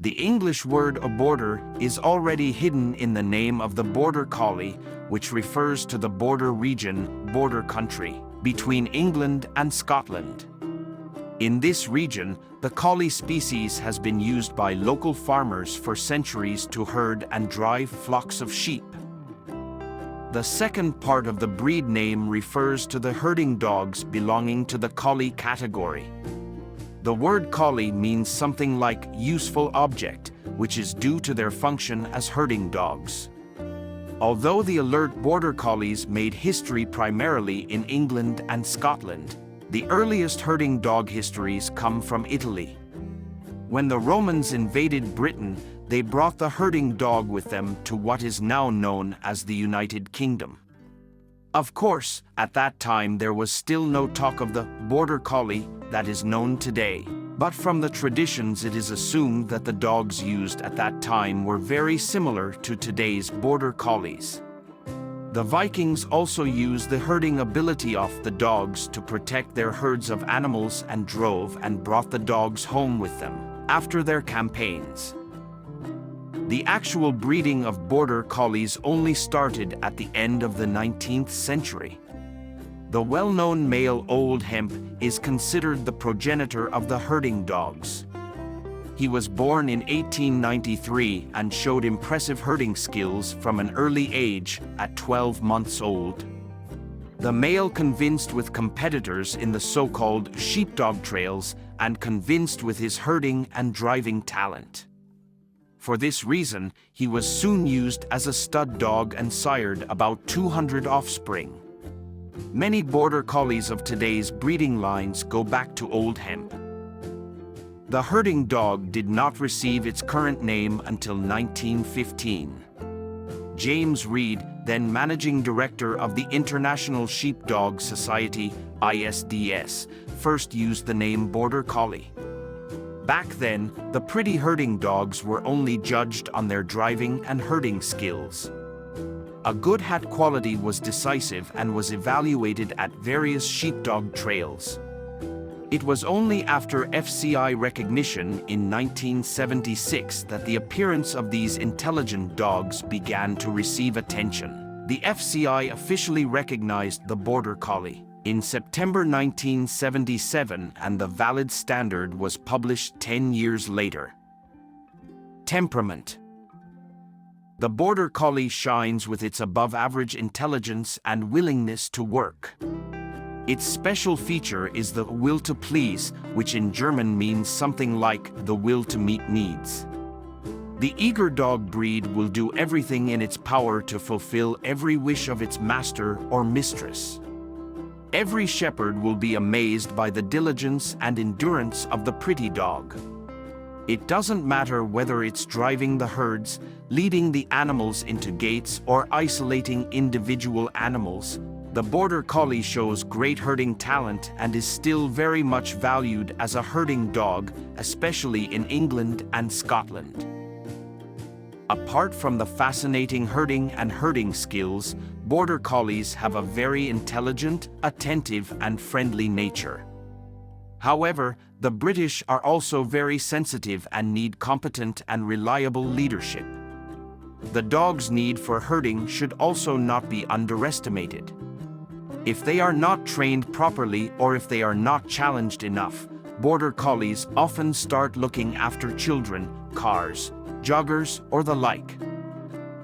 The English word a border is already hidden in the name of the Border Collie, which refers to the border region, border country, between England and Scotland. In this region, the collie species has been used by local farmers for centuries to herd and drive flocks of sheep. The second part of the breed name refers to the herding dogs belonging to the collie category. The word collie means something like useful object, which is due to their function as herding dogs. Although the alert border collies made history primarily in England and Scotland, the earliest herding dog histories come from Italy. When the Romans invaded Britain, they brought the herding dog with them to what is now known as the United Kingdom. Of course, at that time there was still no talk of the Border Collie that is known today, but from the traditions it is assumed that the dogs used at that time were very similar to today's Border Collies. The Vikings also used the herding ability of the dogs to protect their herds of animals and drove and brought the dogs home with them after their campaigns. The actual breeding of Border Collies only started at the end of the 19th century. The well-known male Old Hemp is considered the progenitor of the herding dogs. He was born in 1893 and showed impressive herding skills from an early age at 12 months old. The male convinced with competitors in the so-called sheepdog trails and convinced with his herding and driving talent. For this reason, he was soon used as a stud dog and sired about 200 offspring. Many Border Collies of today's breeding lines go back to Old Hemp. The herding dog did not receive its current name until 1915. James Reed, then managing director of the International Sheepdog Society, ISDS, first used the name Border Collie. Back then, the pretty herding dogs were only judged on their driving and herding skills. A good hat quality was decisive and was evaluated at various sheepdog trails. It was only after FCI recognition in 1976 that the appearance of these intelligent dogs began to receive attention. The FCI officially recognized the Border Collie in September 1977, and the valid standard was published 10 years later. Temperament. The Border Collie shines with its above-average intelligence and willingness to work. Its special feature is the will to please, which in German means something like the will to meet needs. The eager dog breed will do everything in its power to fulfill every wish of its master or mistress. Every shepherd will be amazed by the diligence and endurance of the pretty dog. It doesn't matter whether it's driving the herds, leading the animals into gates, or isolating individual animals. The Border Collie shows great herding talent and is still very much valued as a herding dog, especially in England and Scotland. Apart from the fascinating herding and herding skills, Border Collies have a very intelligent, attentive, and friendly nature. However, the British are also very sensitive and need competent and reliable leadership. The dog's need for herding should also not be underestimated. If they are not trained properly or if they are not challenged enough, Border Collies often start looking after children, cars, joggers, or the like.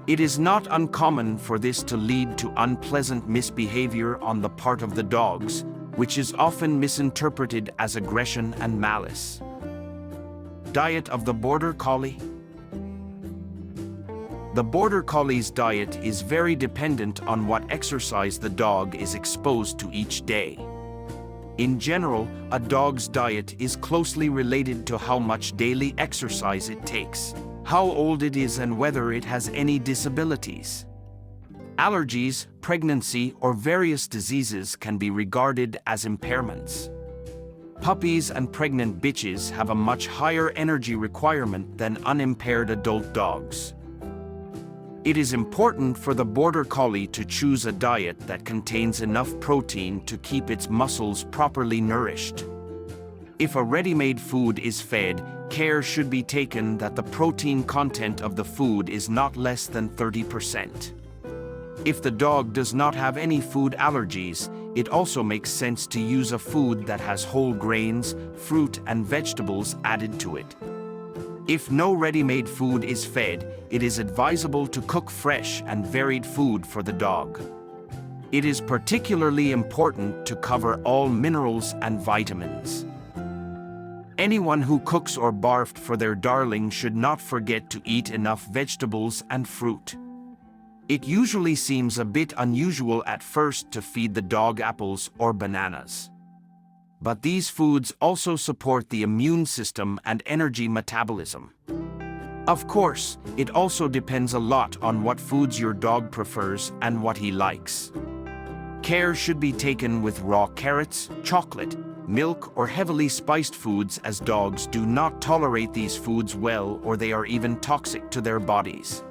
It is not uncommon for this to lead to unpleasant misbehavior on the part of the dogs, which is often misinterpreted as aggression and malice. Diet of the Border Collie. The Border Collie's diet is very dependent on what exercise the dog is exposed to each day. In general, a dog's diet is closely related to how much daily exercise it takes, how old it is, and whether it has any disabilities. Allergies, pregnancy, or various diseases can be regarded as impairments. Puppies and pregnant bitches have a much higher energy requirement than unimpaired adult dogs. It is important for the Border Collie to choose a diet that contains enough protein to keep its muscles properly nourished. If a ready-made food is fed, care should be taken that the protein content of the food is not less than 30%. If the dog does not have any food allergies, it also makes sense to use a food that has whole grains, fruit, and vegetables added to it. If no ready-made food is fed, it is advisable to cook fresh and varied food for the dog. It is particularly important to cover all minerals and vitamins. Anyone who cooks or barfed for their darling should not forget to eat enough vegetables and fruit. It usually seems a bit unusual at first to feed the dog apples or bananas. But these foods also support the immune system and energy metabolism. Of course, it also depends a lot on what foods your dog prefers and what he likes. Care should be taken with raw carrots, chocolate, milk, or heavily spiced foods, as dogs do not tolerate these foods well, or they are even toxic to their bodies.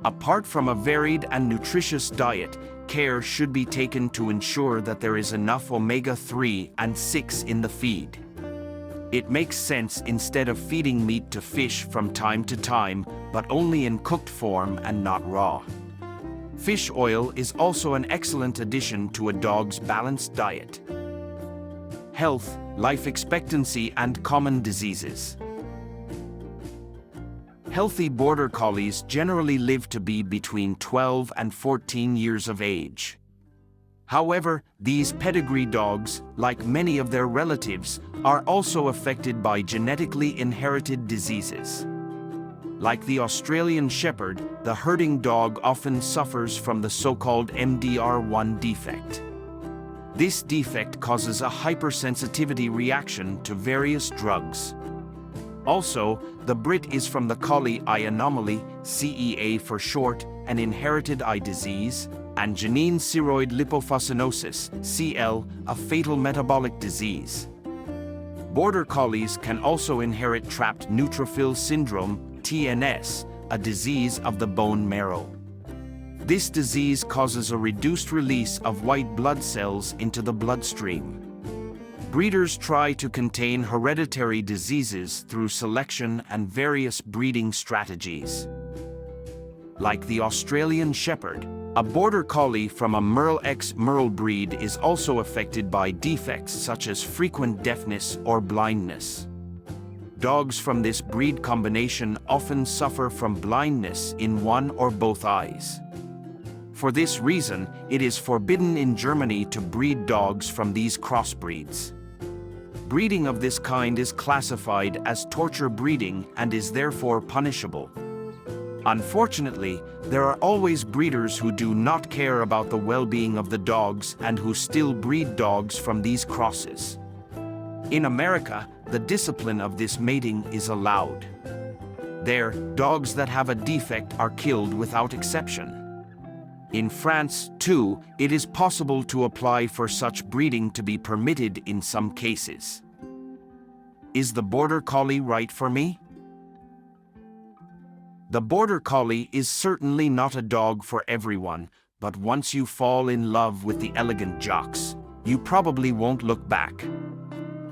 Apart from a varied and nutritious diet, care should be taken to ensure that there is enough omega-3 and 6 in the feed. It makes sense instead of feeding meat to fish from time to time, but only in cooked form and not raw. Fish oil is also an excellent addition to a dog's balanced diet. Health, life expectancy, and common diseases. Healthy Border Collies generally live to be between 12 and 14 years of age. However, these pedigree dogs, like many of their relatives, are also affected by genetically inherited diseases. Like the Australian Shepherd, the herding dog often suffers from the so-called MDR1 defect. This defect causes a hypersensitivity reaction to various drugs. Also, the Brit is from the Collie eye anomaly, CEA for short, an inherited eye disease, and Janine ceroid lipofuscinosis, CL, a fatal metabolic disease. Border Collies can also inherit trapped neutrophil syndrome, TNS, a disease of the bone marrow. This disease causes a reduced release of white blood cells into the bloodstream. Breeders try to contain hereditary diseases through selection and various breeding strategies. Like the Australian Shepherd, a Border Collie from a Merle x Merle breed is also affected by defects such as frequent deafness or blindness. Dogs from this breed combination often suffer from blindness in one or both eyes. For this reason, it is forbidden in Germany to breed dogs from these crossbreeds. Breeding of this kind is classified as torture breeding and is therefore punishable. Unfortunately, there are always breeders who do not care about the well-being of the dogs and who still breed dogs from these crosses. In America, the discipline of this mating is allowed. There, dogs that have a defect are killed without exception. In France, too, it is possible to apply for such breeding to be permitted in some cases. Is the Border Collie right for me? The Border Collie is certainly not a dog for everyone, but once you fall in love with the elegant jocks, you probably won't look back.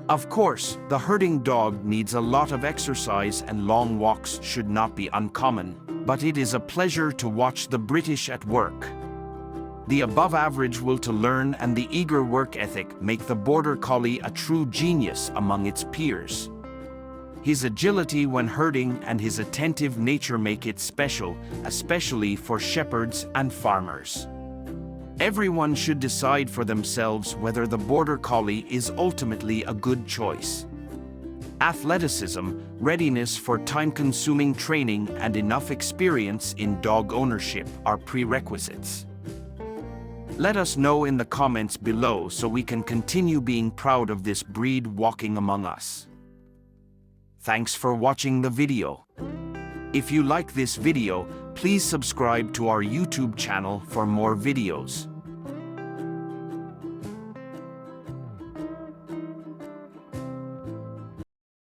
Of course, the herding dog needs a lot of exercise and long walks should not be uncommon, but it is a pleasure to watch the British at work. The above-average will to learn and the eager work ethic make the Border Collie a true genius among its peers. His agility when herding and his attentive nature make it special, especially for shepherds and farmers. Everyone should decide for themselves whether the Border Collie is ultimately a good choice. Athleticism, readiness for time-consuming training, and enough experience in dog ownership are prerequisites. Let us know in the comments below so we can continue being proud of this breed walking among us. Thanks for watching the video. If you like this video, please subscribe to our YouTube channel for more videos.